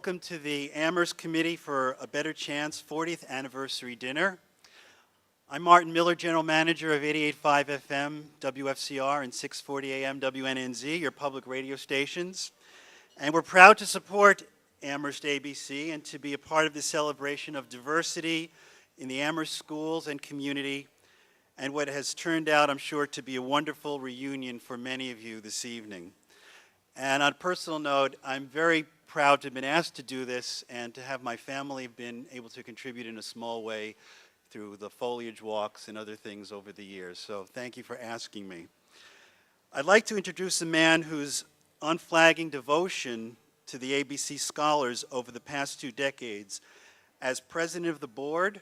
welcome to the Amherst Committee for a Better Chance 40th Anniversary Dinner. I'm Martin Miller, General Manager of 88.5 FM WFCR and 640 AM WNNZ, your public radio stations. And we're proud to support Amherst ABC and to be a part of the celebration of diversity in the Amherst schools and community, and what has turned out, I'm sure, to be a wonderful reunion for many of you this evening. And on a personal note, I'm very proud to have been asked to do this and to have my family been able to contribute in a small way through the foliage walks and other things over the years. So thank you for asking me. I'd like to introduce a man whose unflagging devotion to the ABC Scholars over the past 2 decades as president of the board,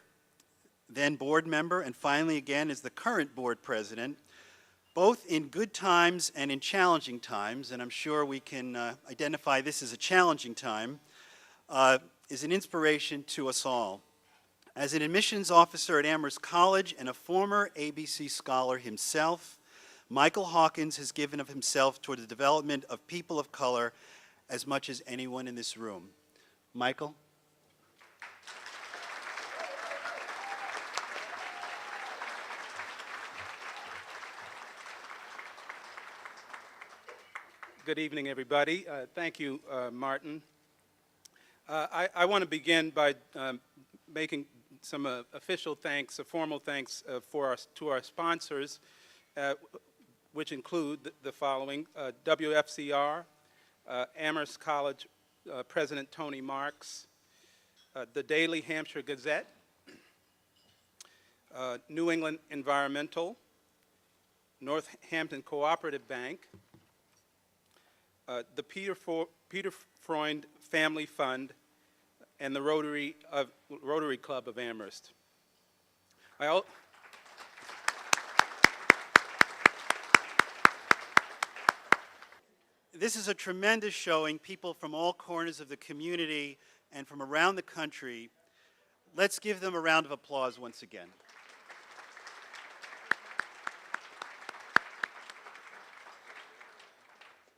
then board member, and finally again as the current board president, both in good times and in challenging times, and I'm sure we can identify this as a challenging time, is an inspiration to us all. As an admissions officer at Amherst College and a former ABC scholar himself, Michael Hawkins has given of himself toward the development of people of color as much as anyone in this room. Michael? Good evening, everybody. Thank you, Martin. I want to begin by making some official thanks, formal thanks to our sponsors, which include the following: WFCR, Amherst College President Tony Marks, the Daily Hampshire Gazette, New England Environmental, Northampton Cooperative Bank, the Peter Freund Family Fund, and the Rotary Club of Amherst. This is a tremendous showing. People from all corners of the community and from around the country. Let's give them a round of applause once again.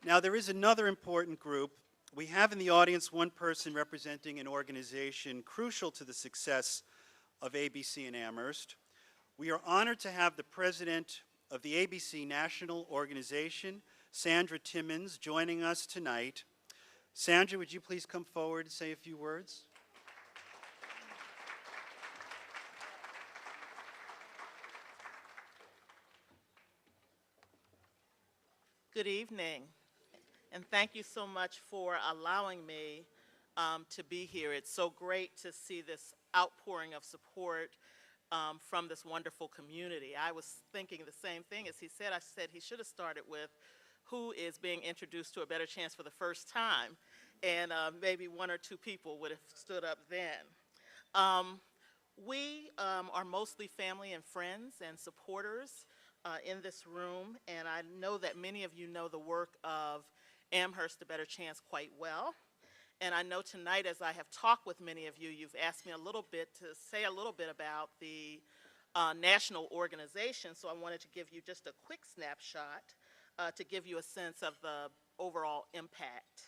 Now, there is another important group. We have in the audience one person representing an organization crucial to the success of ABC in Amherst. We are honored to have the president of the ABC National Organization, Sandra Timmons, joining us tonight. Sandra, would you please come forward and say a few words? Good evening. And thank you so much for allowing me to be here. It's so great to see this outpouring of support from this wonderful community. I was thinking the same thing as he said. I said he should have started with who is being introduced to a better chance for the first time, and maybe 1 or 2 people would have stood up then. We are mostly family and friends and supporters in this room, and I know that many of you know the work of Amherst, A Better Chance, quite well. And I know tonight, as I have talked with many of you, you've asked me to say a little bit about the national organization, so I wanted to give you just a quick snapshot to give you a sense of the overall impact.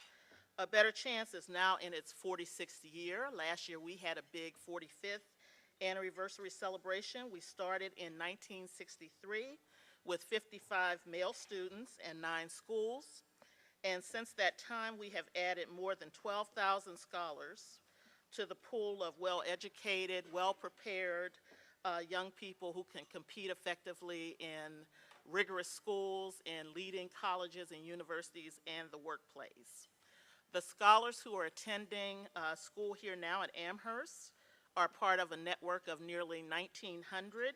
A Better Chance is now in its 46th year. Last year we had a big 45th anniversary celebration. We started in 1963 with 55 male students and 9 schools. And since that time, we have added more than 12,000 scholars to the pool of well-educated, well-prepared young people who can compete effectively in rigorous schools, in leading colleges and universities, and the workplace. The scholars who are attending school here now at Amherst are part of a network of nearly 1,900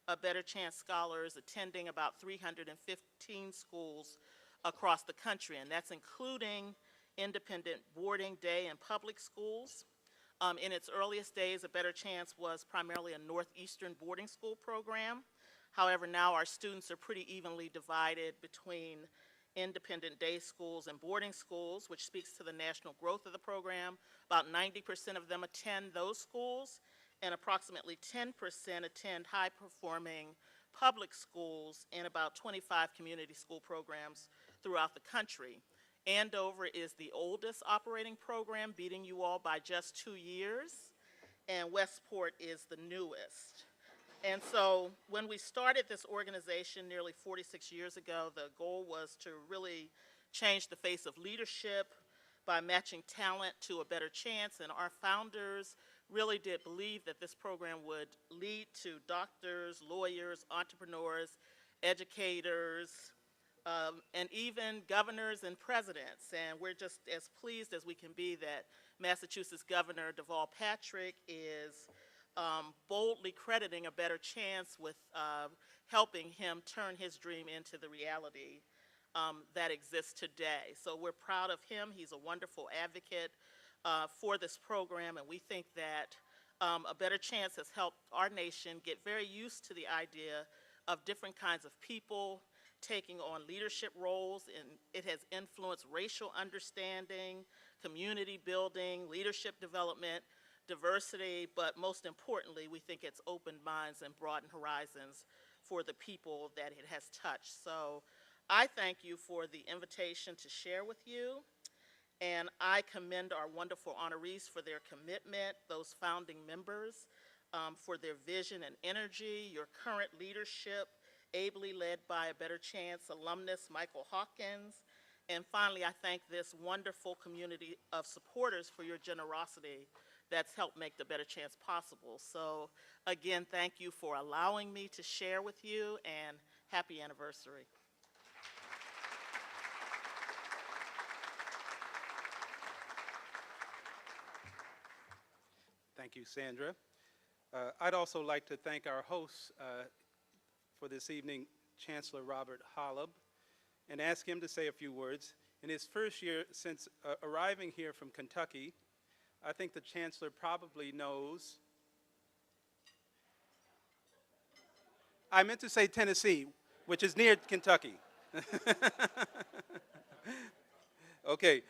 A Better Chance scholars attending about 315 schools across the country, and that's including independent boarding, day, and public schools. In its earliest days, A Better Chance was primarily a northeastern boarding school program. However, now our students are pretty evenly divided between independent day schools and boarding schools, which speaks to the national growth of the program. About 90% of them attend those schools, and approximately 10% attend high-performing public schools and about 25 community school programs throughout the country. Andover is the oldest operating program, beating you all by just 2 years, and Westport is the newest. And so when we started this organization nearly 46 years ago, the goal was to really change the face of leadership by matching talent to a better chance. And our founders really did believe that this program would lead to doctors, lawyers, entrepreneurs, educators, and even governors and presidents. And we're just as pleased as we can be that Massachusetts Governor Deval Patrick is boldly crediting a better chance with helping him turn his dream into the reality that exists today. So we're proud of him. He's a wonderful advocate for this program, and we think that a better chance has helped our nation get very used to the idea of different kinds of people taking on leadership roles, and it has influenced racial understanding, community building, leadership development, diversity, but most importantly, we think it's opened minds and broadened horizons for the people that it has touched. So I thank you for the invitation to share with you, and I commend our wonderful honorees for their commitment, those founding members, for their vision and energy, your current leadership, ably led by a Better Chance alumnus Michael Hawkins. And finally, I thank this wonderful community of supporters for your generosity that's helped make the Better Chance possible. So again, thank you for allowing me to share with you, and happy anniversary. Thank you, Sandra. I'd also like to thank our hosts for this evening, Chancellor Robert Holub, and ask him to say a few words. In his first year since arriving here from Kentucky, I think the Chancellor probably knows. I meant to say Tennessee, which is near Kentucky. Okay.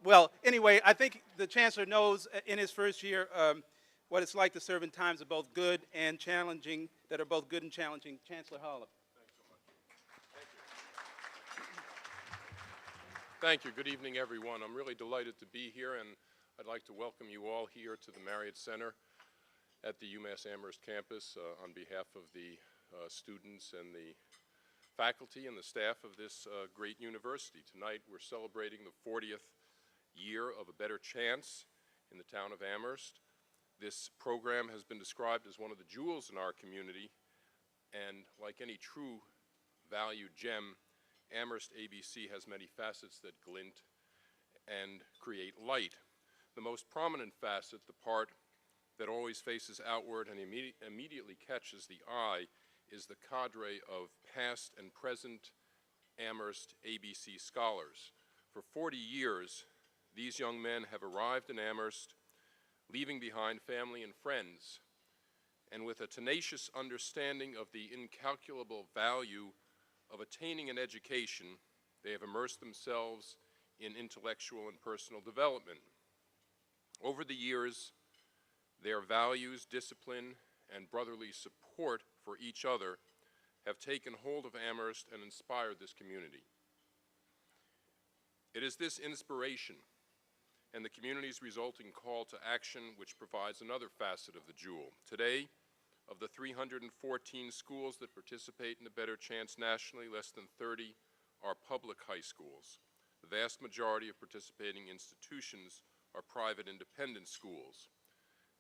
Well, anyway, I think the Chancellor knows in his first year what it's like to serve in times of both good and challenging, that are both good and challenging. Chancellor Holub. Thanks so much. Thank you. Good evening, everyone. I'm really delighted to be here, and I'd like to welcome you all here to the Marriott Center at the UMass Amherst campus on behalf of the students and the faculty and the staff of this great university. Tonight we're celebrating the 40th year of A Better Chance in the town of Amherst. This program has been described as one of the jewels in our community, and like any true value gem, Amherst ABC has many facets that glint and create light. The most prominent facet, the part that always faces outward and immediately catches the eye, is the cadre of past and present Amherst ABC scholars. For 40 years, these young men have arrived in Amherst, leaving behind family and friends, and with a tenacious understanding of the incalculable value of attaining an education, they have immersed themselves in intellectual and personal development. Over the years, their values, discipline, and brotherly support for each other have taken hold of Amherst and inspired this community. It is this inspiration and the community's resulting call to action which provides another facet of the jewel. Today, of the 314 schools that participate in the Better Chance nationally, less than 30 are public high schools. The vast majority of participating institutions are private independent schools.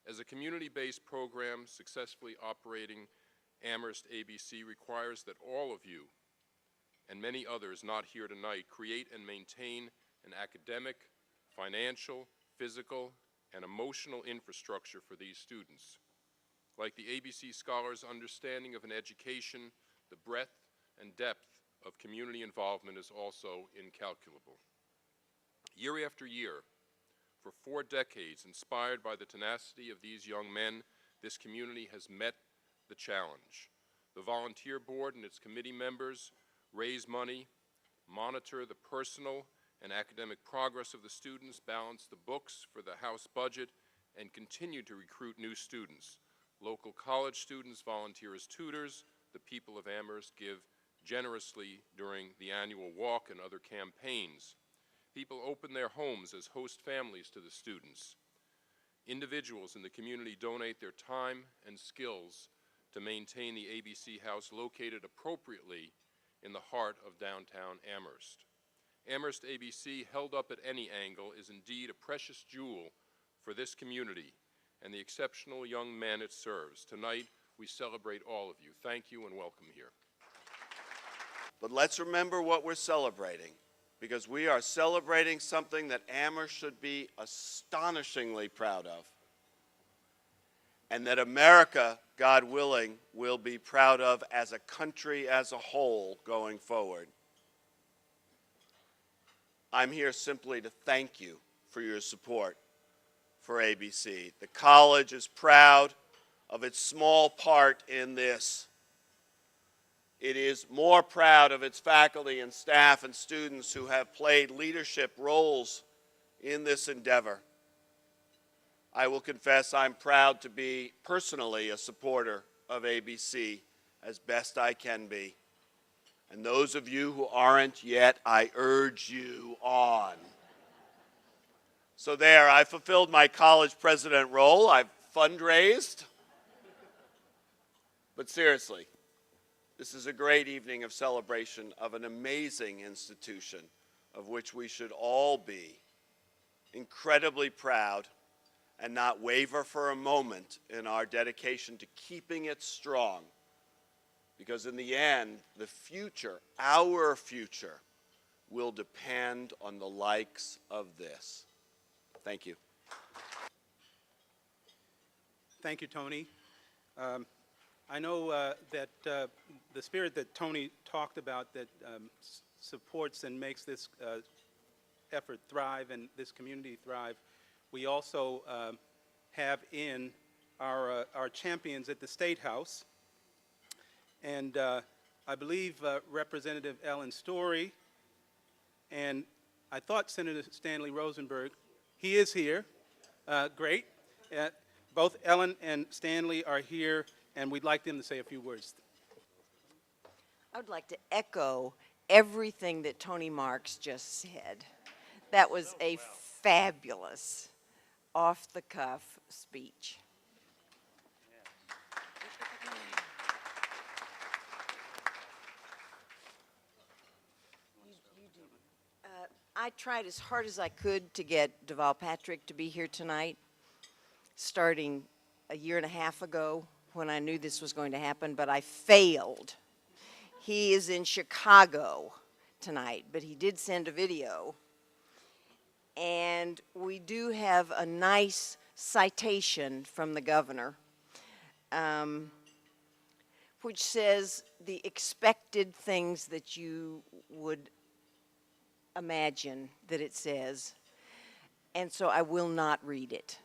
As a community-based program successfully operating, Amherst ABC requires that all of you and many others not here tonight create and maintain an academic, financial, physical, and emotional infrastructure for these students. Like the ABC scholars' understanding of an education, the breadth and depth of community involvement is also incalculable. Year after year, for 4 decades, inspired by the tenacity of these young men, this community has met the challenge. The volunteer board and its committee members raise money, monitor the personal and academic progress of the students, balance the books for the house budget, and continue to recruit new students. Local college students volunteer as tutors. The people of Amherst give generously during the annual walk and other campaigns. People open their homes as host families to the students. Individuals in the community donate their time and skills to maintain the ABC House located appropriately in the heart of downtown Amherst. Amherst ABC, held up at any angle, is indeed a precious jewel for this community and the exceptional young men it serves. Tonight, we celebrate all of you. Thank you and welcome here. But let's remember what we're celebrating, because we are celebrating something that Amherst should be astonishingly proud of, and that America, God willing, will be proud of as a country as a whole going forward. I'm here simply to thank you for your support for ABC. The college is proud of its small part in this. It is more proud of its faculty and staff and students who have played leadership roles in this endeavor. I will confess I'm proud to be personally a supporter of ABC as best I can be. And those of you who aren't yet, I urge you on. So there, I fulfilled my college president role. I've fundraised. But seriously, this is a great evening of celebration of an amazing institution of which we should all be incredibly proud and not waver for a moment in our dedication to keeping it strong. Because in the end, the future, our future, will depend on the likes of this. Thank you. Thank you, Tony. I know that the spirit that Tony talked about that supports and makes this effort thrive and this community thrive, we also have in our champions at the State House. And I believe Representative Ellen Story, and I thought Senator Stanley Rosenberg, he is here. Great. Both Ellen and Stanley are here, and we'd like them to say a few words. I would like to echo everything that Tony Marks just said. That was a fabulous, off-the-cuff speech. I tried as hard as I could to get Deval Patrick to be here tonight, starting a year and a half ago when I knew this was going to happen, but I failed. He is in Chicago tonight, but he did send a video. And we do have a nice citation from the governor, which says the expected things that you would imagine that it says. And so I will not read it.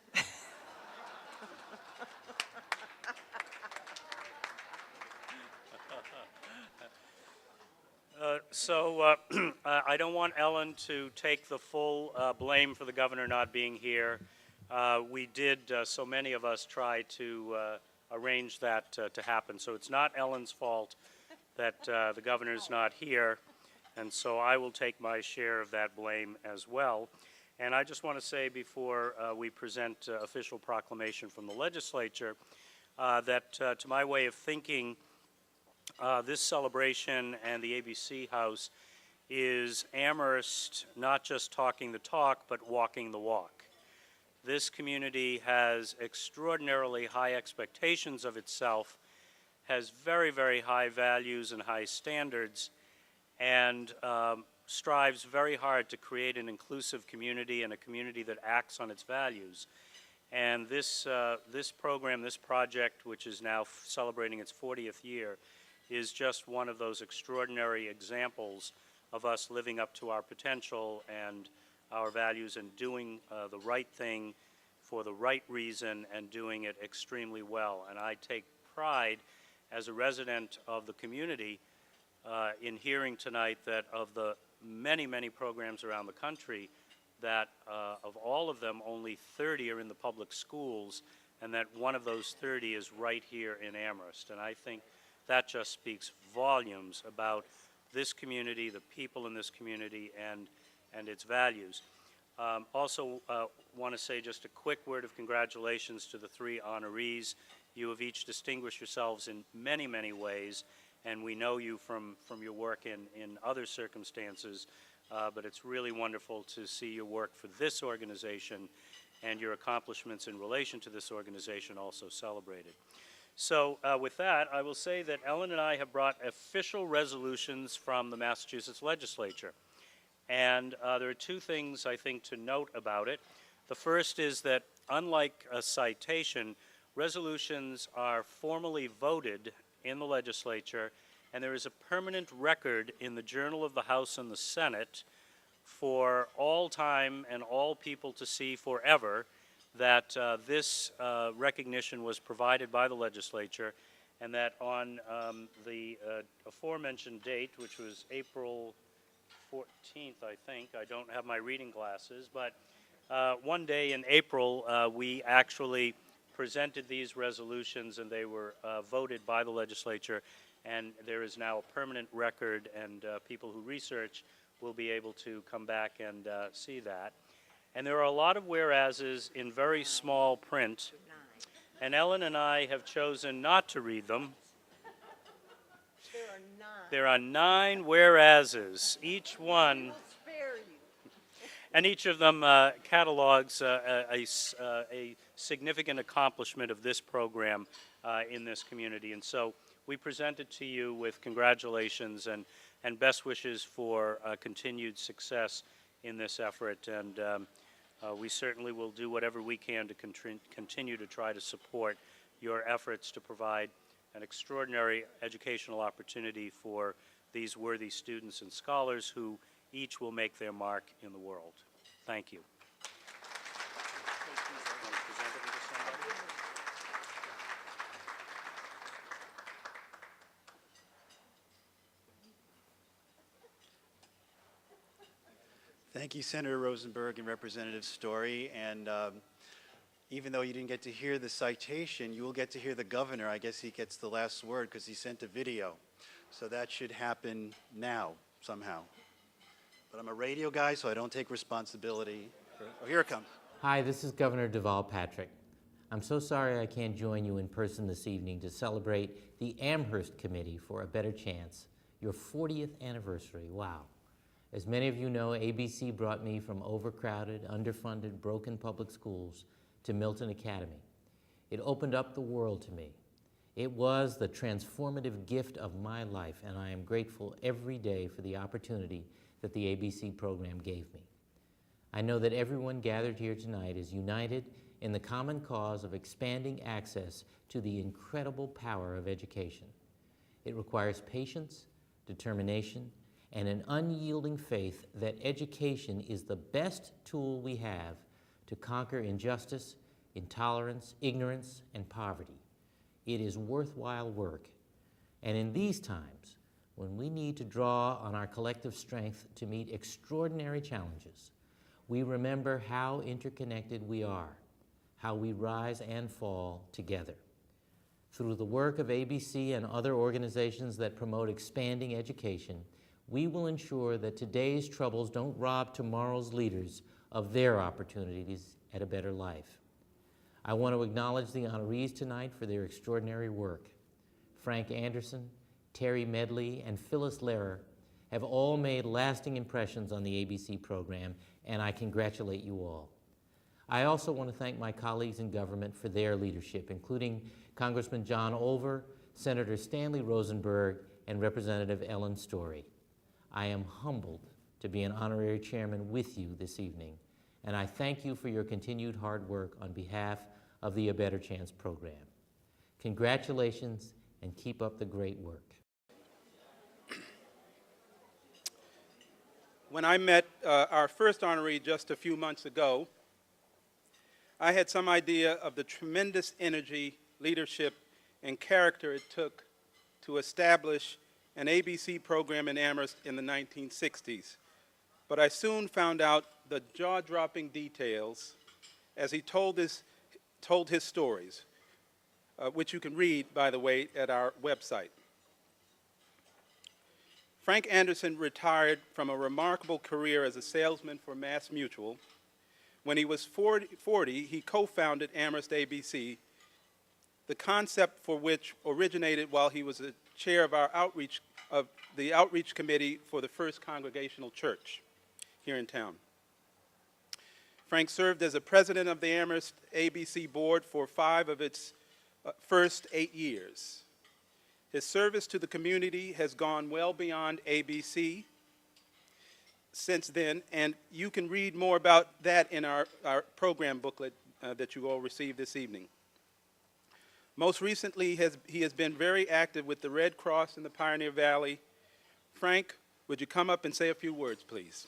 I don't want Ellen to take the full blame for the governor not being here. We did, so many of us, try to arrange that to happen. So it's not Ellen's fault that the governor's not here, and so I will take my share of that blame as well. And I just want to say before we present official proclamation from the legislature that to my way of thinking, this celebration and the ABC House is Amherst not just talking the talk, but walking the walk. This community has extraordinarily high expectations of itself, has very, very high values and high standards, and strives very hard to create an inclusive community and a community that acts on its values. And this program, this project, which is now celebrating its 40th year, is just one of those extraordinary examples of us living up to our potential and our values and doing the right thing for the right reason and doing it extremely well. And I take pride as a resident of the community in hearing tonight that of the many, many programs around the country, that of all of them, only 30 are in the public schools, and that one of those 30 is right here in Amherst. And I think that just speaks volumes about this community, the people in this community, and its values. Also want to say just a quick word of congratulations to the three honorees. You have each distinguished yourselves in many, many ways, and we know you from your work in other circumstances, but it's really wonderful to see your work for this organization and your accomplishments in relation to this organization also celebrated. So with that, I will say that Ellen and I have brought official resolutions from the Massachusetts legislature. And there are two things I think to note about it. The first is that unlike a citation, resolutions are formally voted in the legislature, and there is a permanent record in the Journal of the House and the Senate for all time and all people to see forever that this recognition was provided by the legislature, and that on the aforementioned date, which was April 14th, I think. I don't have my reading glasses, but one day in April, we actually presented these resolutions, and they were voted by the legislature, and there is now a permanent record, and people who research will be able to come back and see that. And there are a lot of whereases in very small print, and Ellen and I have chosen not to read them. There are 9 whereases, each one, and each of them catalogs a significant accomplishment of this program in this community. And so we present it to you with congratulations and best wishes for continued success in this effort. And we certainly will do whatever we can to continue to try to support your efforts to provide an extraordinary educational opportunity for these worthy students and scholars who each will make their mark in the world. Thank you. Thank you, Senator Rosenberg and Representative Story. And even though you didn't get to hear the citation, you will get to hear the governor. I guess he gets the last word because he sent a video. So that should happen now, somehow. But I'm a radio guy, so I don't take responsibility. Oh, here it comes. Hi, this is Governor Deval Patrick. I'm so sorry I can't join you in person this evening to celebrate the Amherst Committee for a Better Chance, your 40th anniversary. Wow. As many of you know, ABC brought me from overcrowded, underfunded, broken public schools to Milton Academy. It opened up the world to me. It was the transformative gift of my life, and I am grateful every day for the opportunity that the ABC program gave me. I know that everyone gathered here tonight is united in the common cause of expanding access to the incredible power of education. It requires patience, determination, and an unyielding faith that education is the best tool we have to conquer injustice, intolerance, ignorance, and poverty. It is worthwhile work. And in these times, when we need to draw on our collective strength to meet extraordinary challenges, we remember how interconnected we are, how we rise and fall together. Through the work of ABC and other organizations that promote expanding education, we will ensure that today's troubles don't rob tomorrow's leaders of their opportunities at a better life. I want to acknowledge the honorees tonight for their extraordinary work. Frank Anderson, Terry Medley, and Phyllis Lehrer have all made lasting impressions on the ABC program, and I congratulate you all. I also want to thank my colleagues in government for their leadership, including Congressman John Olver, Senator Stanley Rosenberg, and Representative Ellen Story. I am humbled to be an honorary chairman with you this evening, and I thank you for your continued hard work on behalf of the A Better Chance program. Congratulations, and keep up the great work. When I met our first honoree just a few months ago, I had some idea of the tremendous energy, leadership, and character it took to establish an ABC program in Amherst in the 1960s. But I soon found out the jaw-dropping details as he told his stories, which you can read, by the way, at our website. Frank Anderson retired from a remarkable career as a salesman for Mass Mutual. When he was 40, he co-founded Amherst ABC, the concept for which originated while he was the chair of the outreach committee for the First Congregational Church here in town. Frank served as a president of the Amherst ABC board for 5 of its first 8 years. His service to the community has gone well beyond ABC since then, and you can read more about that in our program booklet that you all received this evening. Most recently, he has been very active with the Red Cross in the Pioneer Valley. Frank, would you come up and say a few words, please?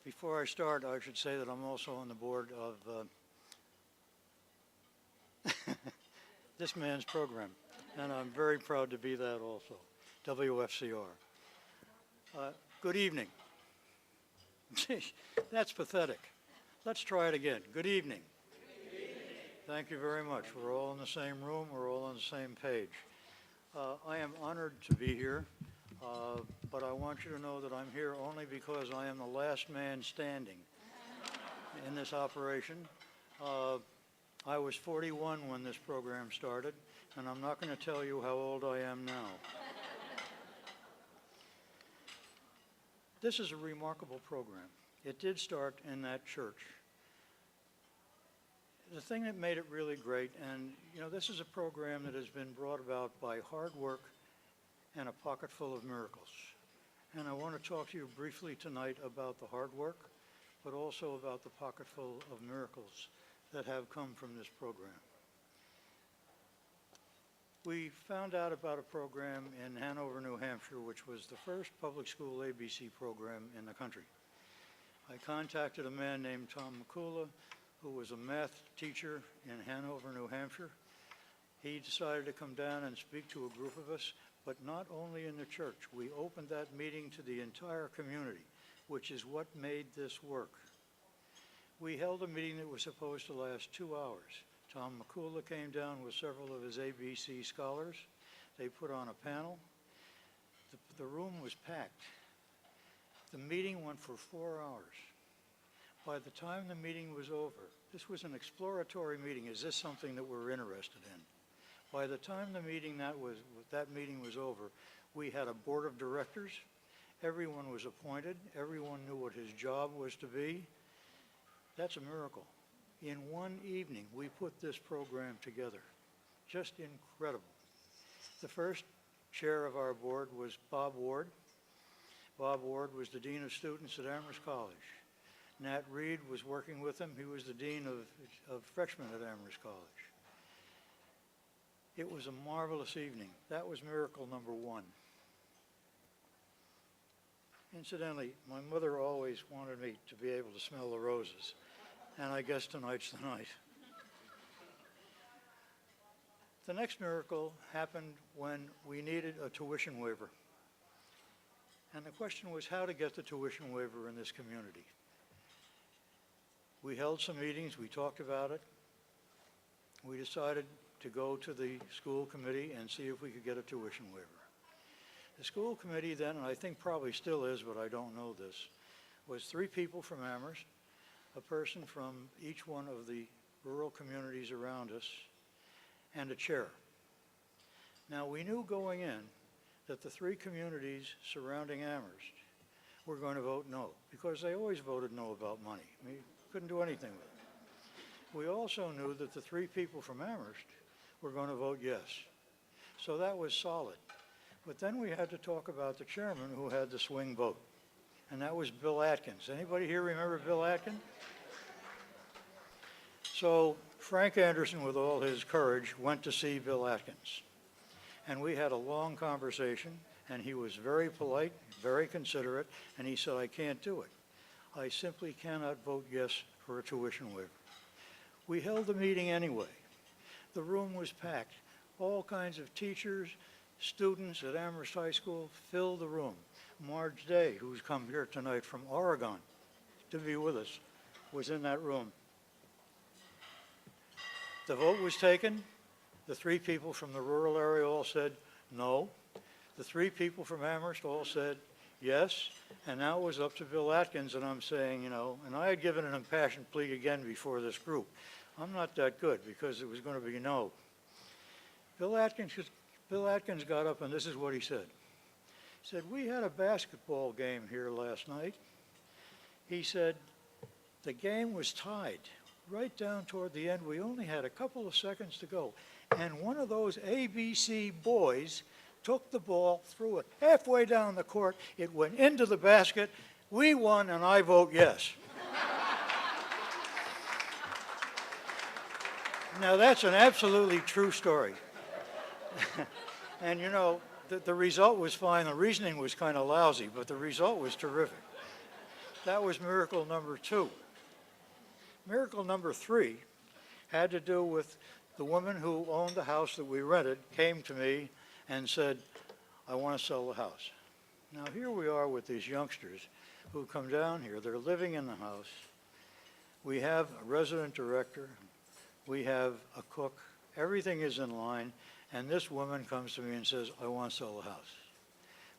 Before I start, I should say that I'm also on the board of this man's program, and I'm very proud to be that also, WFCR. Good evening. That's pathetic. Let's try it again. Good evening. Good evening. Thank you very much. We're all in the same room. We're all on the same page. I am honored to be here. But I want you to know that I'm here only because I am the last man standing in this operation. I was 41 when this program started, and I'm not going to tell you how old I am now. This is a remarkable program. It did start in that church. The thing that made it really great, and you know, this is a program that has been brought about by hard work and a pocket full of miracles. And I want to talk to you briefly tonight about the hard work, but also about the pocket full of miracles that have come from this program. We found out about a program in Hanover, New Hampshire, which was the first public school ABC program in the country. I contacted a man named Tom McCullough, who was a math teacher in Hanover, New Hampshire. He decided to come down and speak to a group of us, but not only in the church. We opened that meeting to the entire community, which is what made this work. We held a meeting that was supposed to last 2 hours. Tom McCullough came down with several of his ABC scholars. They put on a panel. The room was packed. The meeting went for 4 hours. By the time the meeting was over, this was an exploratory meeting. Is this something that we're interested in? By the time that meeting was over, we had a board of directors. Everyone was appointed. Everyone knew what his job was to be. That's a miracle. In one evening, we put this program together. Just incredible. The first chair of our board was Bob Ward. Bob Ward was the dean of students at Amherst College. Nat Reed was working with him. He was the dean of freshmen at Amherst College. It was a marvelous evening. That was miracle number 1. Incidentally, my mother always wanted me to be able to smell the roses, and I guess tonight's the night. The next miracle happened when we needed a tuition waiver. And the question was how to get the tuition waiver in this community. We held some meetings, we talked about it. We decided to go to the school committee and see if we could get a tuition waiver. The school committee then, and I think probably still is, but I don't know this, was 3 people from Amherst, a person from each one of the rural communities around us, and a chair. Now we knew going in that the 3 communities surrounding Amherst were going to vote no, because they always voted no about money. I mean, couldn't do anything with it. We also knew that the 3 people from Amherst were going to vote yes. So that was solid. But then we had to talk about the chairman who had the swing vote, and that was Bill Atkins. Anybody here remember Bill Atkins? So Frank Anderson, with all his courage, went to see Bill Atkins. And we had a long conversation, and he was very polite, very considerate, and he said, I can't do it. I simply cannot vote yes for a tuition waiver. We held the meeting anyway. The room was packed. All kinds of teachers, students at Amherst High School filled the room. Marge Day, who's come here tonight from Oregon to be with us was in that room. The vote was taken. The 3 people from the rural area all said no. The 3 people from Amherst all said yes. And now it was up to Bill Atkins, and I'm saying, and I had given an impassioned plea again before this group. I'm not that good because it was going to be no. Bill Atkins got up, and this is what he said. He said, we had a basketball game here last night. He said, the game was tied right down toward the end. We only had a couple of seconds to go. And one of those ABC boys took the ball, threw it halfway down the court. It went into the basket. We won, and I vote yes. Now, that's an absolutely true story. And the result was fine. The reasoning was kind of lousy, but the result was terrific. That was miracle number 2. Miracle number 3 had to do with the woman who owned the house that we rented came to me and said, I want to sell the house. Now, here we are with these youngsters who come down here. They're living in the house. We have a resident director. We have a cook. Everything is in line. And this woman comes to me and says, I want to sell the house.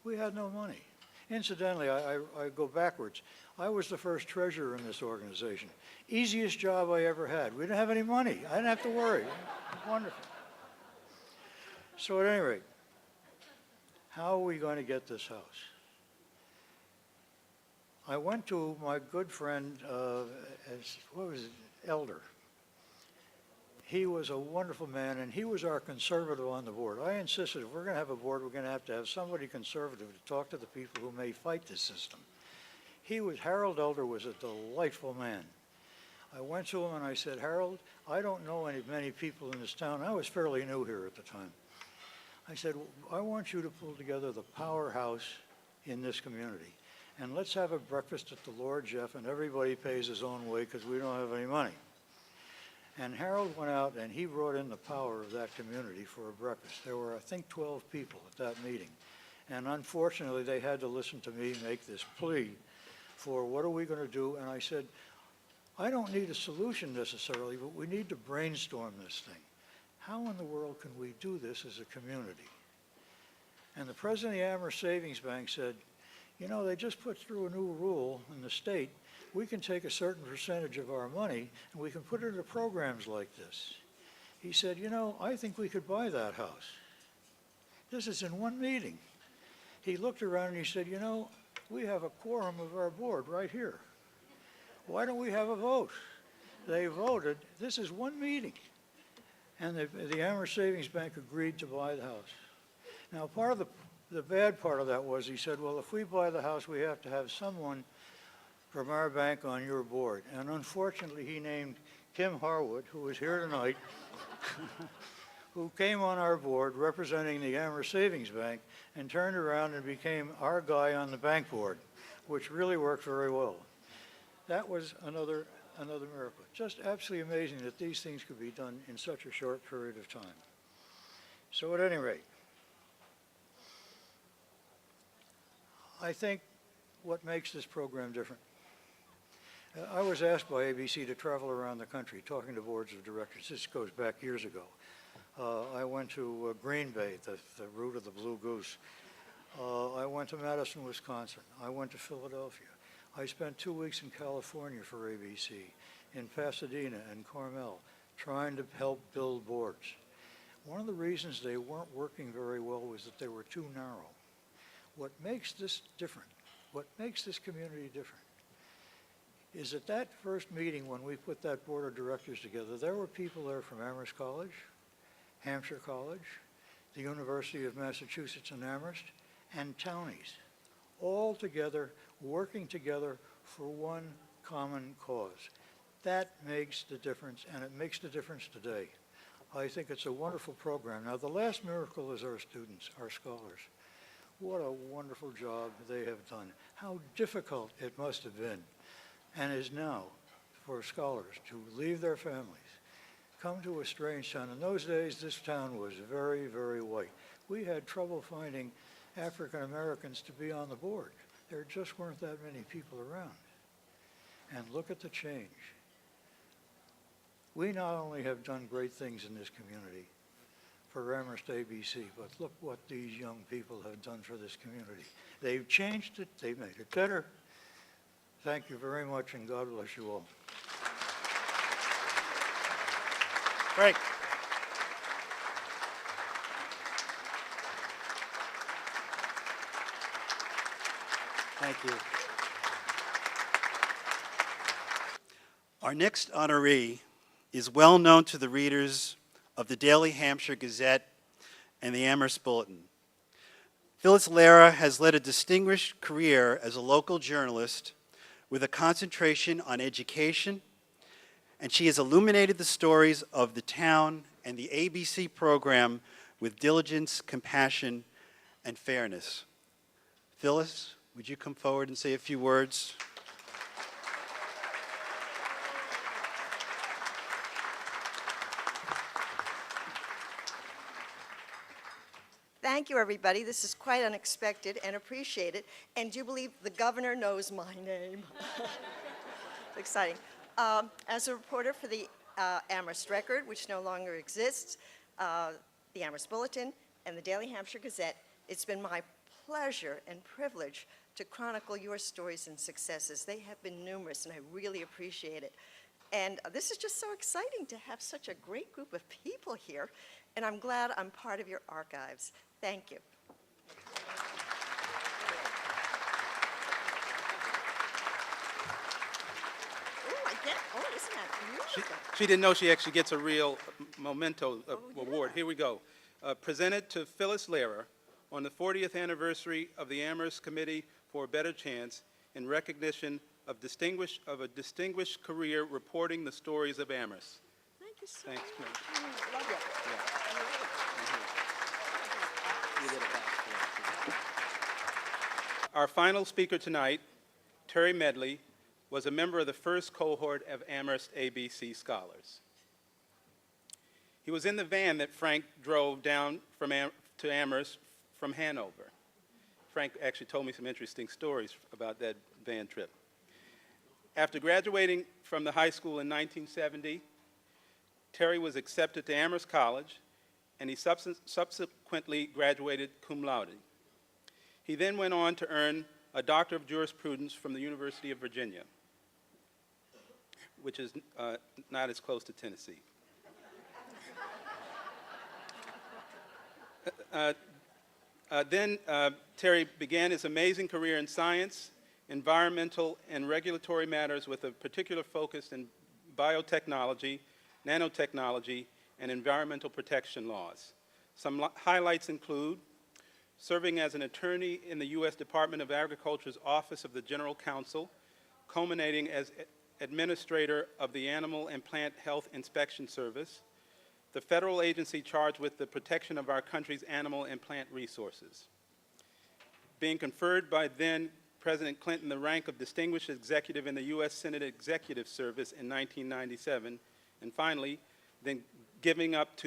We had no money. Incidentally, I go backwards. I was the first treasurer in this organization. Easiest job I ever had. We didn't have any money. I didn't have to worry. Wonderful. So at any rate, how are we going to get this house? I went to my good friend, Elder. He was a wonderful man, and he was our conservative on the board. I insisted if we're going to have a board, we're going to have somebody conservative to talk to the people who may fight this system. Harold Elder was a delightful man. I went to him and I said, Harold, I don't know many people in this town. I was fairly new here at the time. I said, I want you to pull together the powerhouse in this community. And let's have a breakfast at the Lord Jeff, and everybody pays his own way because we don't have any money. And Harold went out and he brought in the power of that community for a breakfast. There were, I think, 12 people at that meeting. And unfortunately, they had to listen to me make this plea for what are we going to do? And I said, I don't need a solution necessarily, but we need to brainstorm this thing. How in the world can we do this as a community? And the president of the Amherst Savings Bank said, they just put through a new rule in the state. We can take a certain percentage of our money and we can put it into programs like this. He said, I think we could buy that house. This is in one meeting. He looked around and he said, we have a quorum of our board right here. Why don't we have a vote? They voted. This is one meeting. And the Amherst Savings Bank agreed to buy the house. Now, part of the bad part of that was he said, well, if we buy the house, we have to have someone from our bank on your board. And unfortunately, he named Kim Harwood, who is here tonight, who came on our board representing the Amherst Savings Bank and turned around and became our guy on the bank board, which really worked very well. That was another miracle. Just absolutely amazing that these things could be done in such a short period of time. So at any rate, I think what makes this program different. I was asked by ABC to travel around the country talking to boards of directors. This goes back years ago. I went to Green Bay, the root of the Blue Goose. I went to Madison, Wisconsin. I went to Philadelphia. I spent 2 weeks in California for ABC, in Pasadena and Carmel, trying to help build boards. One of the reasons they weren't working very well was that they were too narrow. What makes this different, what makes this community different, is at that first meeting when we put that board of directors together, there were people there from Amherst College, Hampshire College, the University of Massachusetts in Amherst, and townies, all together, working together for one common cause. That makes the difference, and it makes the difference today. I think it's a wonderful program. Now, the last miracle is our students, our scholars. What a wonderful job they have done. How difficult it must have been, and is now, for scholars to leave their families, come to a strange town. In those days, this town was very, very white. We had trouble finding African Americans to be on the board. There just weren't that many people around. and look at the change. We not only have done great things in this community for Amherst ABC, but look what these young people have done for this community. They've changed it, they've made it better. Thank you very much, and God bless you all. Greg. Thank you. Our next honoree is well known to the readers of the Daily Hampshire Gazette and the Amherst Bulletin. Phyllis Lara has led a distinguished career as a local journalist with a concentration on education, and she has illuminated the stories of the town and the ABC program with diligence, compassion, and fairness. Phyllis, would you come forward and say a few words? Thank you, everybody. This is quite unexpected and appreciated. And do you believe the governor knows my name? It's exciting. As a reporter for the Amherst Record, which no longer exists, the Amherst Bulletin, and the Daily Hampshire Gazette, it's been my pleasure and privilege to chronicle your stories and successes. They have been numerous, and I really appreciate it. And this is just so exciting to have such a great group of people here, and I'm glad I'm part of your archives. Thank you. Isn't that beautiful? She didn't know she actually gets a real memento award. Here we go. Presented to Phyllis Lara on the 40th anniversary of the Amherst Committee for a Better Chance in recognition of a distinguished career reporting the stories of Amherst. Thank you so Thanks, much. ma'am. Love it. Our final speaker tonight, Terry Medley, was a member of the first cohort of Amherst ABC scholars. He was in the van that Frank drove down to Amherst from Hanover. Frank actually told me some interesting stories about that van trip. After graduating from the high school in 1970, Terry was accepted to Amherst College, and he subsequently graduated cum laude. He then went on to earn a Doctor of Jurisprudence from the University of Virginia, which is not as close to Tennessee. Then Terry began his amazing career in science, environmental, and regulatory matters with a particular focus in biotechnology, nanotechnology, and environmental protection laws. Some highlights include serving as an attorney in the U.S. Department of Agriculture's Office of the General Counsel, culminating as administrator of the Animal and Plant Health Inspection Service, the federal agency charged with the protection of our country's animal and plant resources. Being conferred by then President Clinton the rank of Distinguished Executive in the U.S. Senate Executive Service in 1997, and finally, then giving up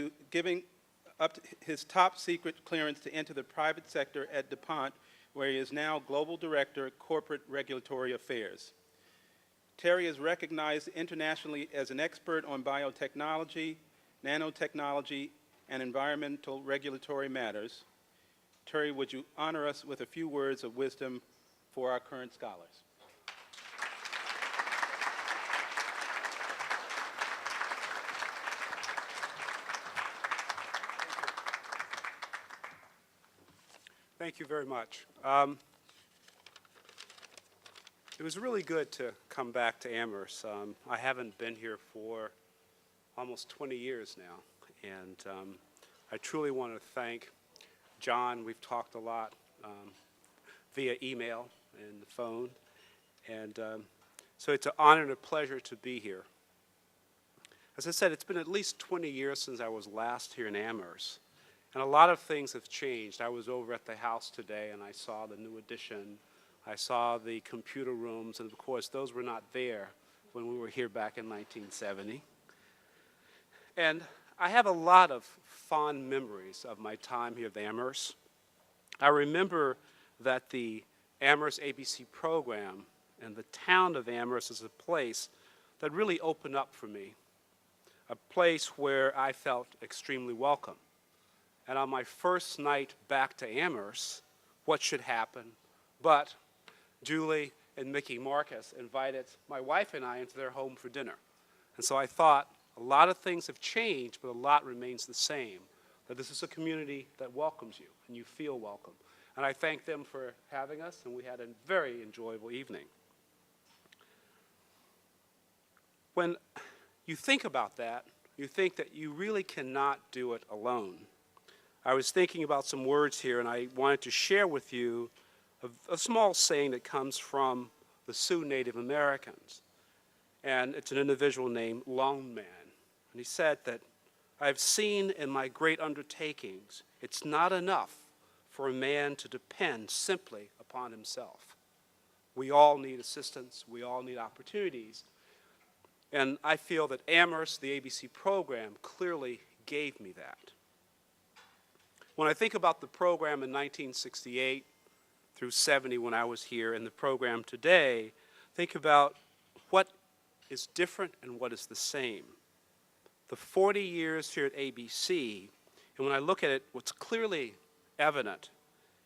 his top secret clearance to enter the private sector at DuPont, where he is now Global Director, Corporate Regulatory Affairs. Terry is recognized internationally as an expert on biotechnology, nanotechnology, and environmental regulatory matters. Terry, would you honor us with a few words of wisdom for our current scholars? Thank you very much. It was really good to come back to Amherst. I haven't been here for almost 20 years now, and I truly want to thank John. We've talked a lot via email and the phone, and so it's an honor and a pleasure to be here. As I said, it's been at least 20 years since I was last here in Amherst. And a lot of things have changed. I was over at the house today and I saw the new addition. I saw the computer rooms, and of course those were not there when we were here back in 1970. And I have a lot of fond memories of my time here at Amherst. I remember that the Amherst ABC program and the town of Amherst is a place that really opened up for me, a place where I felt extremely welcome. And on my first night back to Amherst, what should happen but Julie and Mickey Marcus invited my wife and I into their home for dinner. And so I thought, a lot of things have changed, but a lot remains the same. That this is a community that welcomes you, and you feel welcome. And I thank them for having us, and we had a very enjoyable evening. When you think about that, you think that you really cannot do it alone. I was thinking about some words here, and I wanted to share with you a small saying that comes from the Sioux Native Americans. And it's an individual named Lone Man. And he said that, "I've seen in my great undertakings, it's not enough for a man to depend simply upon himself. We all need assistance, we all need opportunities." And I feel that Amherst, the ABC program, clearly gave me that. When I think about the program in 1968 through 70 when I was here, and the program today, think about what is different and what is the same. The 40 years here at ABC, and when I look at it, what's clearly evident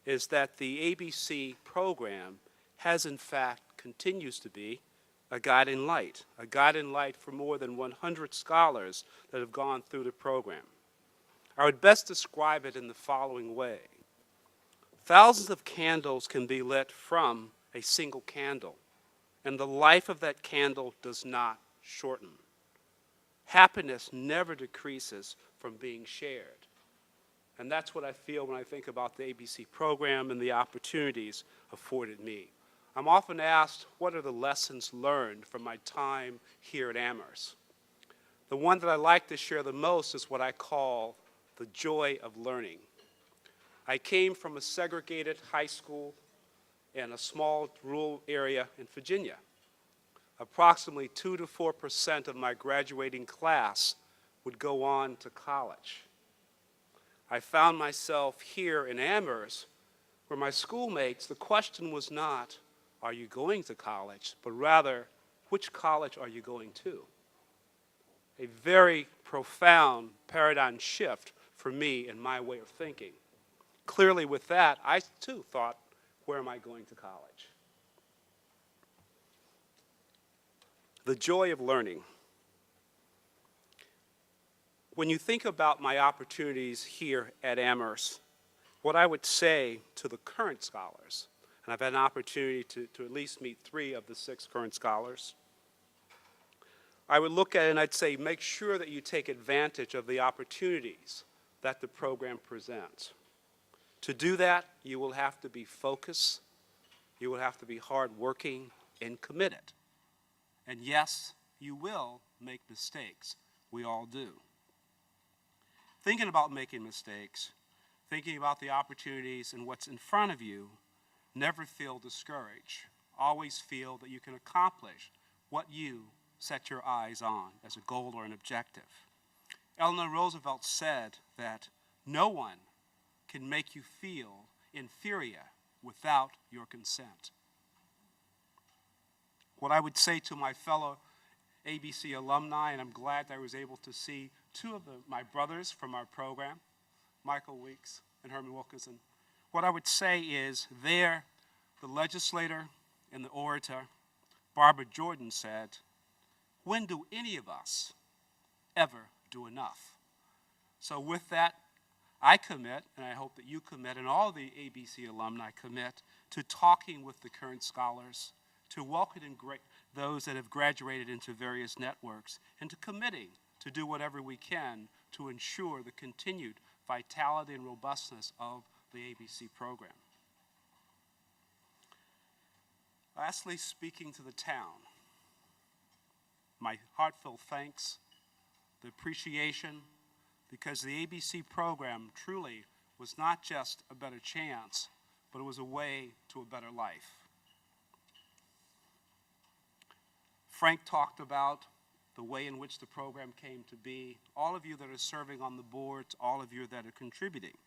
is that the ABC program has in fact, continues to be, a guiding light for more than 100 scholars that have gone through the program. I would best describe it in the following way. Thousands of candles can be lit from a single candle, and the life of that candle does not shorten. Happiness never decreases from being shared. And that's what I feel when I think about the ABC program and the opportunities afforded me. I'm often asked, what are the lessons learned from my time here at Amherst? The one that I like to share the most is what I call the joy of learning. I came from a segregated high school in a small rural area in Virginia. Approximately 2 to 4% of my graduating class would go on to college. I found myself here in Amherst where my schoolmates, the question was not, are you going to college, but rather, which college are you going to? A very profound paradigm shift for me in my way of thinking. Clearly with that, I too thought, where am I going to college? The joy of learning. When you think about my opportunities here at Amherst, what I would say to the current scholars, and I've had an opportunity to at least meet 3 of the 6 current scholars, I would look at it and I'd say, make sure that you take advantage of the opportunities that the program presents. To do that, you will have to be focused, you will have to be hardworking and committed. And yes, you will make mistakes. We all do. Thinking about making mistakes, thinking about the opportunities and what's in front of you, never feel discouraged. Always feel that you can accomplish what you set your eyes on as a goal or an objective. Eleanor Roosevelt said that no one can make you feel inferior without your consent. What I would say to my fellow ABC alumni, and I'm glad that I was able to see 2 of my brothers from our program, Michael Weeks and Herman Wilkinson, what I would say is there, the legislator and the orator, Barbara Jordan said, when do any of us ever do enough? So with that, I commit, and I hope that you commit, and all the ABC alumni commit, to talking with the current scholars, to welcoming those that have graduated into various networks, and to committing to do whatever we can to ensure the continued vitality and robustness of the ABC program. Lastly, speaking to the town, my heartfelt thanks, the appreciation, because the ABC program truly was not just a better chance, but it was a way to a better life. Frank talked about the way in which the program came to be. All of you that are serving on the boards, all of you that are contributing,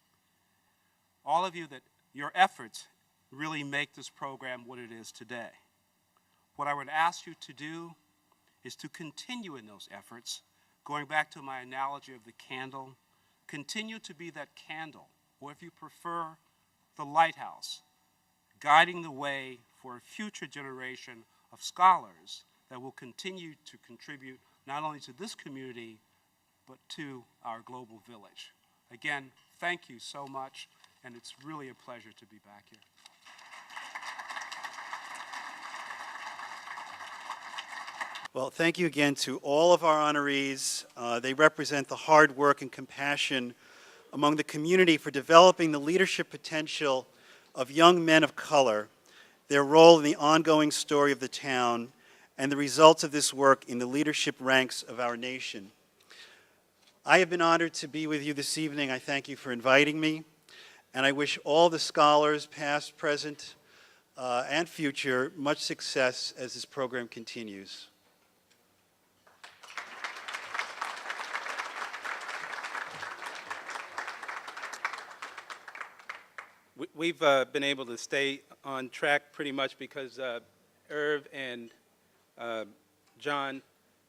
all of you that your efforts really make this program what it is today. What I would ask you to do is to continue in those efforts, going back to my analogy of the candle, continue to be that candle, or if you prefer, the lighthouse, guiding the way for a future generation of scholars that will continue to contribute not only to this community, but to our global village. Again, thank you so much, and it's really a pleasure to be back here. Well, thank you again to all of our honorees. They represent the hard work and compassion among the community for developing the leadership potential of young men of color, their role in the ongoing story of the town, and the results of this work in the leadership ranks of our nation. I have been honored to be with you this evening. I thank you for inviting me, and I wish all the scholars, past, present, and future, much success as this program continues. We've been able to stay on track pretty much because Irv and John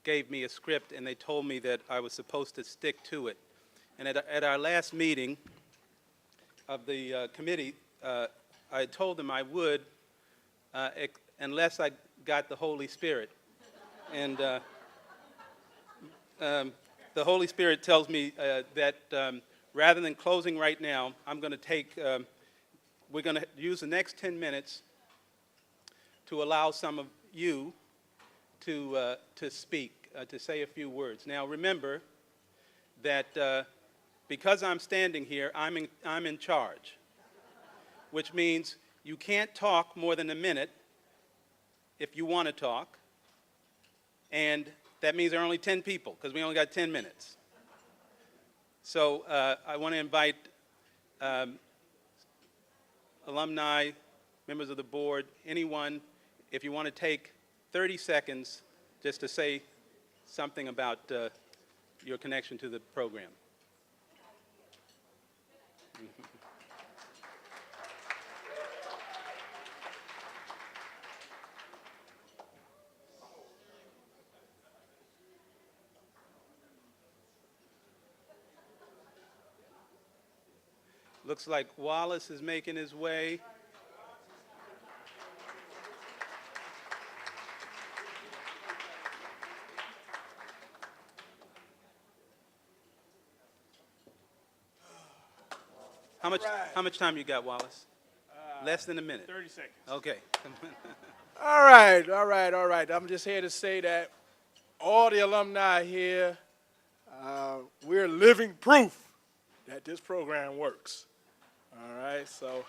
gave me a script and they told me that I was supposed to stick to it. And at our last meeting of the committee, I told them I would unless I got the Holy Spirit. And the Holy Spirit tells me that rather than closing right now, I'm going to take we're going to use the next 10 minutes to allow some of you to speak, to say a few words. Now, remember that because I'm standing here, I'm in charge, which means you can't talk more than a minute if you want to talk, and that means there are only 10 people because we only got 10 minutes. So I want to invite alumni, members of the board, anyone, if you want to take 30 seconds just to say something about your connection to the program. Looks like Wallace is making his way. How much time you got, Wallace? Less than a minute. 30 seconds. Okay. All right. I'm just here to say that all the alumni here, we're living proof that this program works. All right, so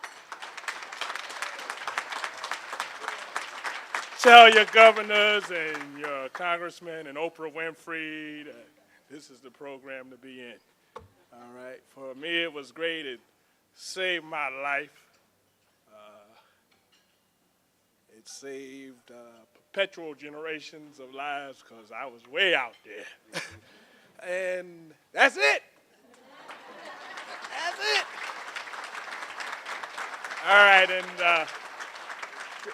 tell your governors and your congressmen and Oprah Winfrey that this is the program to be in. All right, for me it was great. It saved my life. It saved perpetual generations of lives because I was way out there. And that's it. That's it. All right, and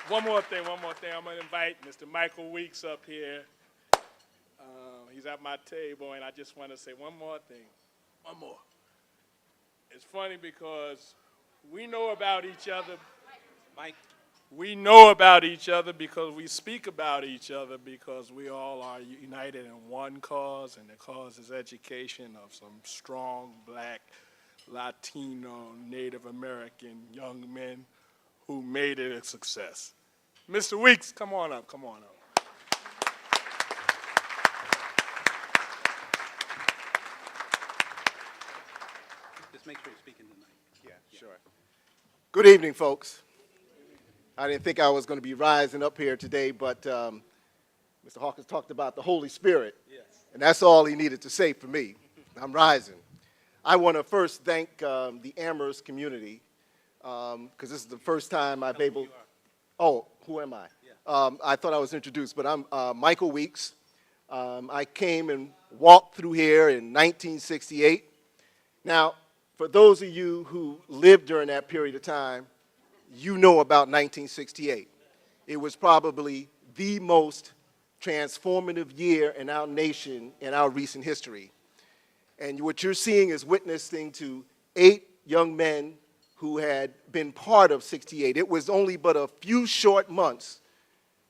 one more thing. I'm going to invite Mr. Michael Weeks up here. He's at my table, and I just want to say one more thing. One more. It's funny because we know about each other. Mike. We know about each other because we speak about each other because we all are united in one cause, and the cause is education of some strong black, Latino, Native American young men who made it a success. Mr. Weeks, come on up. Just make sure you're speaking tonight. Yeah, sure. Good evening, folks. I didn't think I was going to be rising up here today, but Mr. Hawkins talked about the Holy Spirit, Yes. and that's all he needed to say for me. I'm rising. I want to first thank the Amherst community because this is the first time I've able. Oh, who am I? Yeah. I thought I was introduced, but I'm Michael Weeks. I came and walked through here in 1968. Now, for those of you who lived during that period of time, you know about 1968. It was probably the most transformative year in our nation in our recent history. And what you're seeing is witnessing to 8 young men who had been part of 68. It was only but a few short months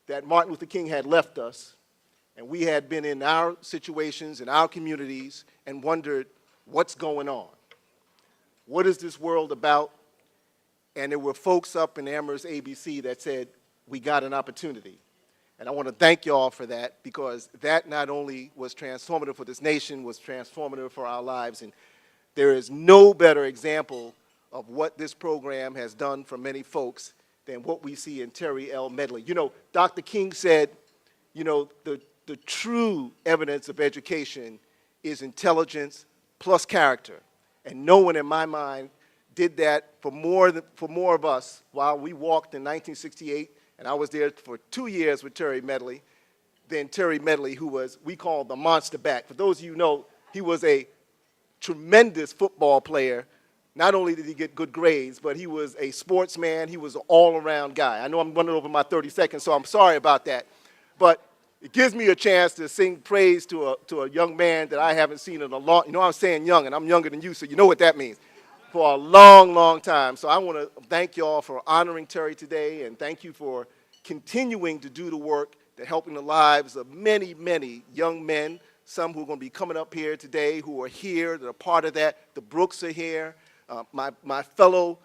that Martin Luther King had left us, and we had been in our situations, in our communities, and wondered, what's going on? What is this world about? And there were folks up in Amherst ABC that said, we got an opportunity. And I want to thank y'all for that, because that not only was transformative for this nation, was transformative for our lives. And there is no better example of what this program has done for many folks than what we see in Terry L. Medley. You know, Dr. King said, you know, the true evidence of education is intelligence plus character. And no one in my mind did that for more of us while we walked in 1968. And I was there for 2 years with Terry Medley. Then Terry Medley, who was, we call the monster back. For those of you who know, he was a tremendous football player. Not only did he get good grades, but he was a sportsman. He was an all-around guy. I know I'm running over my 30 seconds, so I'm sorry about that. But it gives me a chance to sing praise to a young man that I haven't seen in a long, you know I'm saying young, and I'm younger than you, so you know what that means, for a long, long time. So I want to thank y'all for honoring Terry today, and thank you for continuing to do the work that helping the lives of many, many young men, some who are going to be coming up here today, who are here, that are part of that. The Brooks are here. My fellow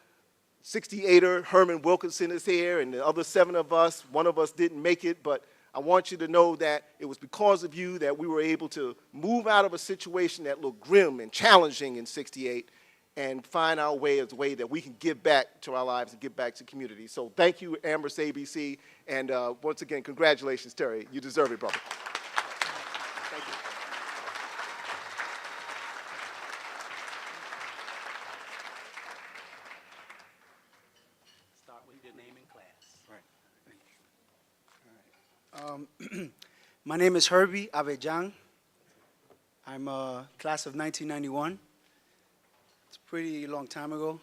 68er, Herman Wilkinson, is here, and the other 7 of us, one of us didn't make it, but I want you to know that it was because of you that we were able to move out of a situation that looked grim and challenging in 68 and find our way as a way that we can give back to our lives and give back to community. So thank you, Amherst ABC, and once again, congratulations, Terry. You deserve it, brother. Thank you. Start with your name and class. Right. My name is Herbie Avejan. I'm a class of 1991. It's a pretty long time ago.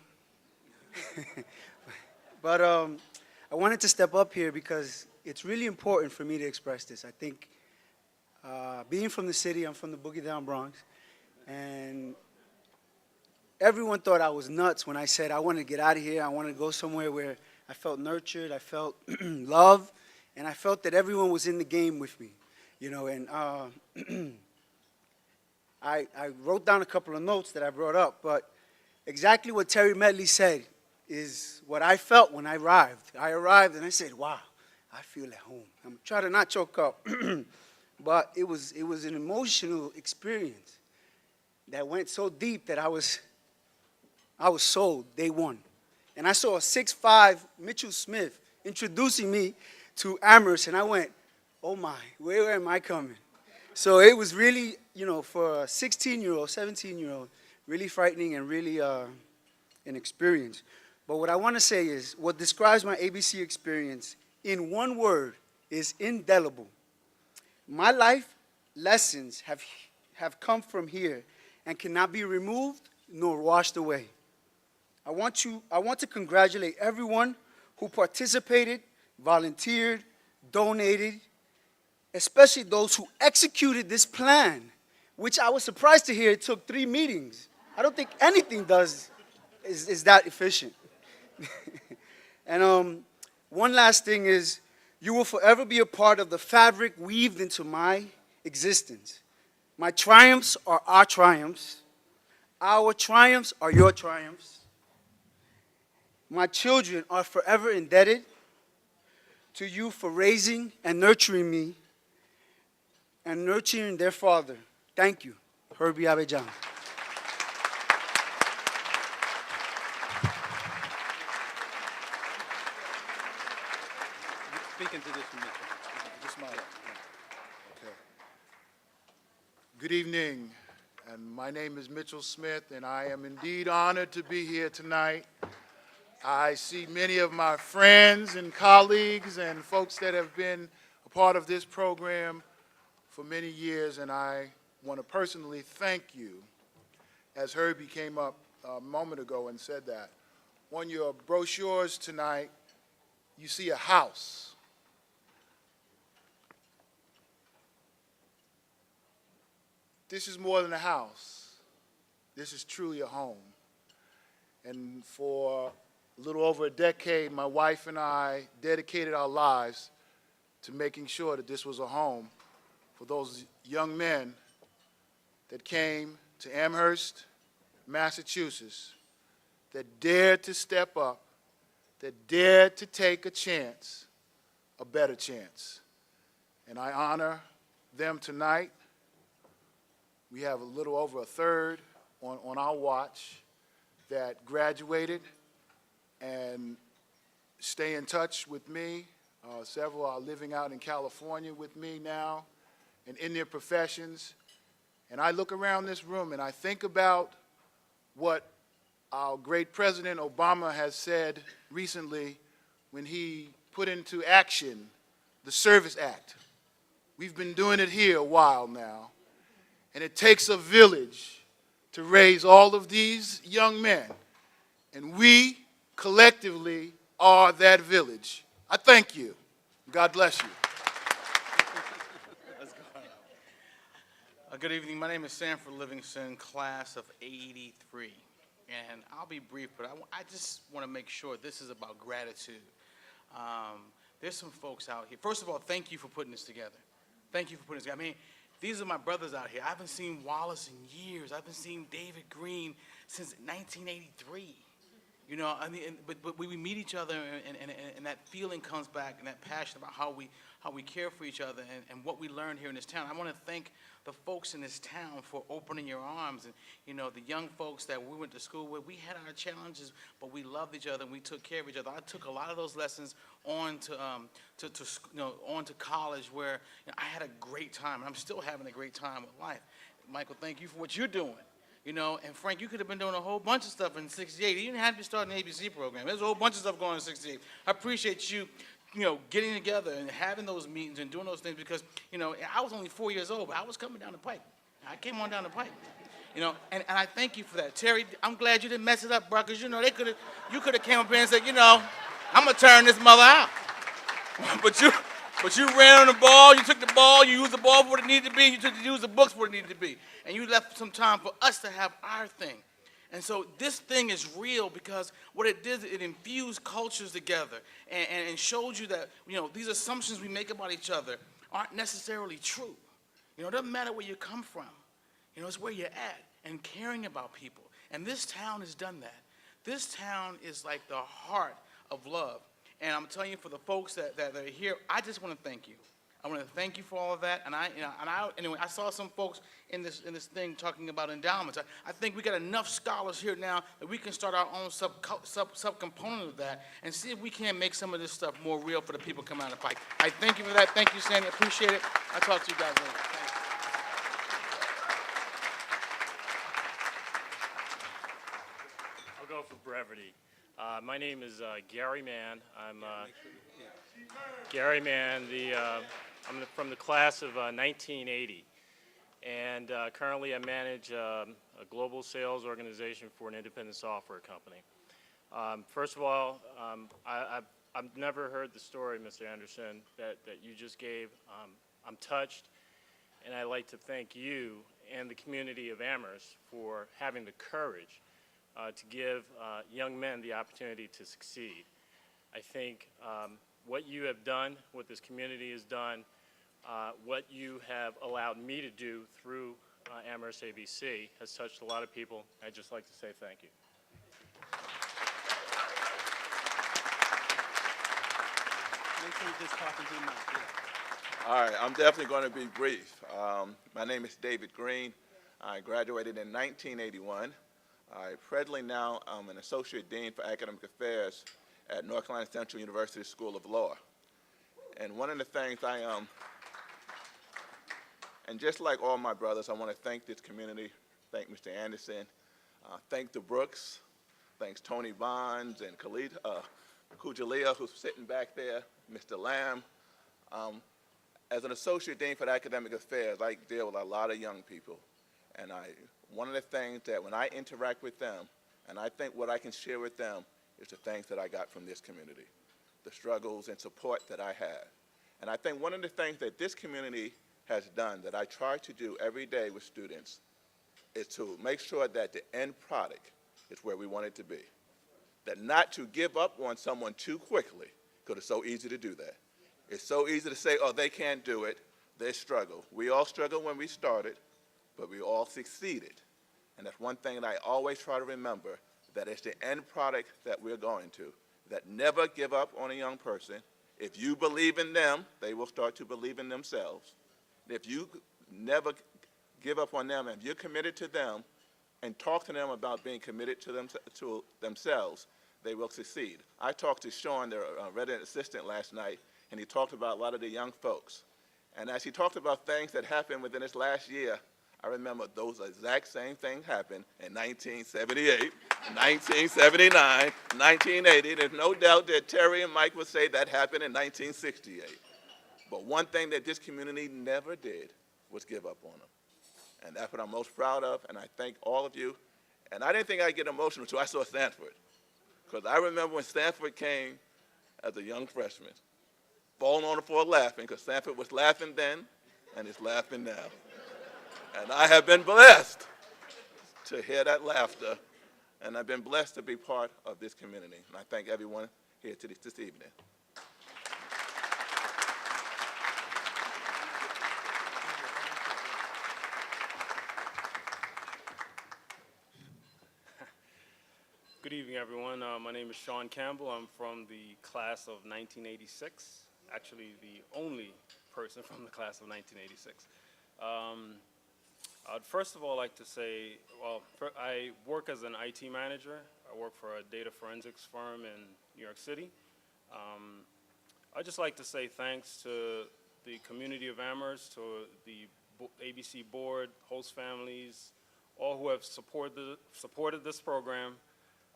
But I wanted to step up here because it's really important for me to express this. I think being from the city, I'm from the Boogie Down Bronx, and everyone thought I was nuts when I said I wanted to get out of here. I wanted to go somewhere where I felt nurtured, I felt love, and I felt that everyone was in the game with me, you know. And I wrote down a couple of notes that I brought up, but exactly what Terry Medley said is what I felt when I arrived. I arrived and I said, wow, I feel at home. I'm trying to not choke up, but it was an emotional experience that went so deep that I was sold day one. And I saw a 6'5" Mitchell Smith introducing me to Amherst, and I went, oh my, where am I coming? So it was really, you know, for a 16-year-old, 17-year-old, really frightening and really an experience. But what I want to say is, what describes my ABC experience in one word is indelible. My life lessons have come from here and cannot be removed nor washed away. I want to congratulate everyone who participated, volunteered, donated, especially those who executed this plan, which I was surprised to hear it took 3 meetings. I don't think anything is that efficient. And one last thing is, you will forever be a part of the fabric weaved into my existence. My triumphs are our triumphs. Our triumphs are your triumphs. My children are forever indebted to you for raising and nurturing me and nurturing their father. Thank you, Herbie Avejan. Speaking to this from Just my, okay. Good evening, and my name is Mitchell Smith, and I am indeed honored to be here tonight. I see many of my friends and colleagues and folks that have been a part of this program for many years, and I want to personally thank you, as Herbie came up a moment ago and said that. On your brochures tonight, you see a house. this is more than a house. This is truly a home. And for a little over a decade, my wife and I dedicated our lives to making sure that this was a home for those young men that came to Amherst, Massachusetts, that dared to step up, that dared to take a chance, a better chance. And I honor them tonight. We have a little over a third on our watch that graduated and stay in touch with me. Several are living out in California with me now and in their professions. And I look around this room and I think about what our great President Obama has said recently when he put into action the Service Act. We've been doing it here a while now. And it takes a village to raise all of these young men. And we collectively are that village. I thank you. God bless you. Good evening. My name is Sanford Livingston, class of '83. And I'll be brief, but I just want to make sure this is about gratitude. There's some folks out here. First of all, thank you for putting this together. Thank you for putting this together. I mean, these are my brothers out here. I haven't seen Wallace in years. I haven't seen David Green since 1983. You know, I mean, but we meet each other, and that feeling comes back, and that passion about how we care for each other, and what we learned here in this town. I want to thank the folks in this town for opening your arms, and you know, the young folks that we went to school with. We had our challenges, but we loved each other, and we took care of each other. I took a lot of those lessons on to on to college, where you know, I had a great time, and I'm still having a great time with life. Michael, thank you for what you're doing. You know, and Frank, you could have been doing a whole bunch of stuff in '68. You didn't have to start an ABC program. There's a whole bunch of stuff going on in '68. I appreciate you, you know, getting together and having those meetings and doing those things because, you know, I was only 4 years old, but I was coming down the pike. I came on down the pike. You know, and I thank you for that. Terry, I'm glad you didn't mess it up, bro, because, you know, you could have came up here and said, you know, I'm going to turn this mother out. But you ran on the ball, you took the ball, you used the ball for what it needed to be, you used the books for what it needed to be. And you left some time for us to have our thing. And so this thing is real because what it did, it infused cultures together and showed you that, you know, these assumptions we make about each other aren't necessarily true. You know, it doesn't matter where you come from. You know, it's where you're at and caring about people. And this town has done that. This town is like the heart of love. And I'm telling you, for the folks that are here, I just want to thank you. I want to thank you for all of that. And anyway, I saw some folks in this thing talking about endowments. I think we got enough scholars here now that we can start our own subcomponent of that and see if we can't make some of this stuff more real for the people coming out of the pike. I thank you for that. Thank you, Sandy. Appreciate it. I'll talk to you guys later. Thanks. I'll go for brevity. My name is Gary Mann. I'm Gary Mann. I'm from the class of 1980, and currently I manage a global sales organization for an independent software company. First of all, I've never heard the story, Mr. Anderson, that you just gave. I'm touched, and I'd like to thank you and the community of Amherst for having the courage to give young men the opportunity to succeed. I think what you have done, what this community has done, what you have allowed me to do through Amherst ABC has touched a lot of people. I'd just like to say thank you. Make sure you just talk into the mic. Yeah. All right, I'm definitely going to be brief. My name is David Green. I graduated in 1981. I presently now am an Associate Dean for Academic Affairs at North Carolina Central University School of Law. And one of the things and just like all my brothers, I want to thank this community, thank Mr. Anderson, thank the Brooks, thanks Tony Bonds and Kujalia, who's sitting back there, Mr. Lamb. As an Associate Dean for Academic Affairs, I deal with a lot of young people. And one of the things that when I interact with them, and I think what I can share with them is the things that I got from this community, the struggles and support that I had. And I think one of the things that this community has done that I try to do every day with students is to make sure that the end product is where we want it to be. That not to give up on someone too quickly, because it's so easy to do that. It's so easy to say, oh, they can't do it, they struggle. We all struggled when we started, but we all succeeded. And that's one thing that I always try to remember, that it's the end product that we're going to. That never give up on a young person. If you believe in them, they will start to believe in themselves. If you never give up on them, and if you're committed to them, and talk to them about being committed to themselves, they will succeed. I talked to Sean, their resident assistant, last night, and he talked about a lot of the young folks. And as he talked about things that happened within this last year, I remember those exact same things happened in 1978, 1979, 1980. There's no doubt that Terry and Mike would say that happened in 1968. But one thing that this community never did was give up on them. And that's what I'm most proud of, and I thank all of you. And I didn't think I'd get emotional until I saw Stanford. Because I remember when Stanford came as a young freshman, falling on the floor laughing, because Stanford was laughing then, and it's laughing now. And I have been blessed to hear that laughter, and I've been blessed to be part of this community. And I thank everyone here this evening. Good evening, everyone. My name is Sean Campbell. I'm from the class of 1986, actually the only person from the class of 1986. I'd first of all like to say, well, I work as an IT manager. I work for a data forensics firm in New York City. I'd just like to say thanks to the community of Amherst, to the ABC board, host families, all who have supported this program.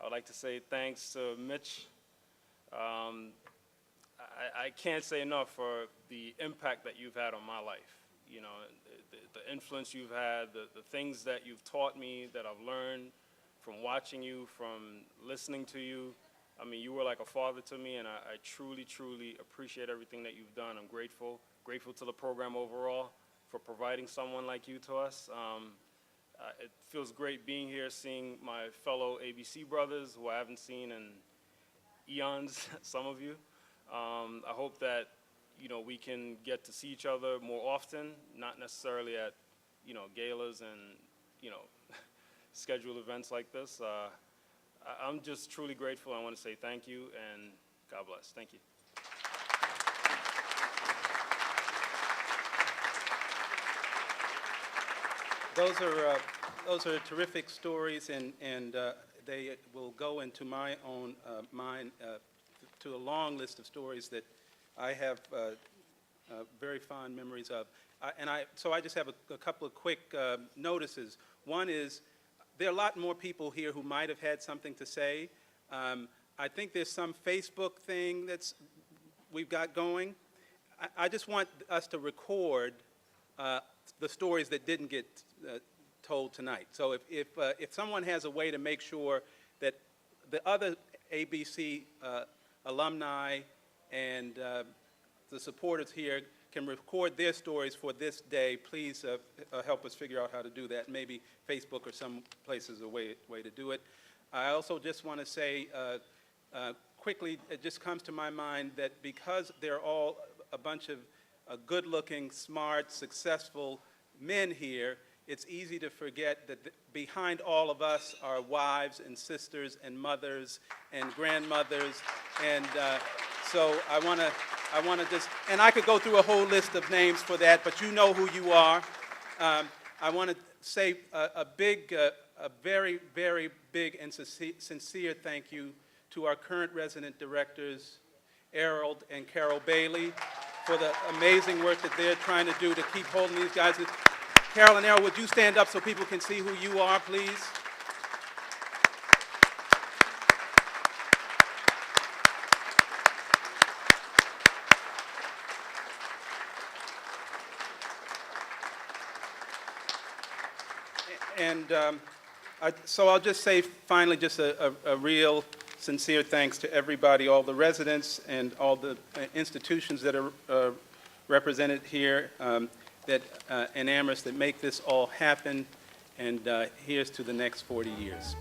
I would like to say thanks to Mitch. I can't say enough for the impact that you've had on my life. You know, the influence you've had, the things that you've taught me, that I've learned from watching you, from listening to you. I mean, you were like a father to me, and I truly, truly appreciate everything that you've done. I'm grateful to the program overall for providing someone like you to us. It feels great being here, seeing my fellow ABC brothers who I haven't seen in eons, some of you. I hope that, you know, we can get to see each other more often, not necessarily at, you know, galas and, you know, scheduled events like this. I'm just truly grateful. I want to say thank you, and God bless. Thank you. Those are terrific stories, and they will go into my own mind to a long list of stories that I have very fond memories of. So I just have a couple of quick notices. One is, there are a lot more people here who might have had something to say. I think there's some Facebook thing we've got going. I just want us to record the stories that didn't get told tonight. So if someone has a way to make sure that the other ABC alumni and the supporters here can record their stories for this day, please help us figure out how to do that. Maybe Facebook or some place is a way to do it. I also just want to say quickly, it just comes to my mind that because they're all a bunch of good-looking, smart, successful men here, it's easy to forget that behind all of us are wives and sisters and mothers and grandmothers, and so I want to just, and I could go through a whole list of names for that, but you know who you are. I want to say a very, very big and sincere thank you to our current resident directors, Errol and Carol Bailey, for the amazing work that they're trying to do to keep holding these guys. Carol and Errol, would you stand up so people can see who you are, please? And so I'll just say finally just a real sincere thanks to everybody, all the residents and all the institutions that are represented here. that in Amherst that make this all happen, and here's to the next 40 years.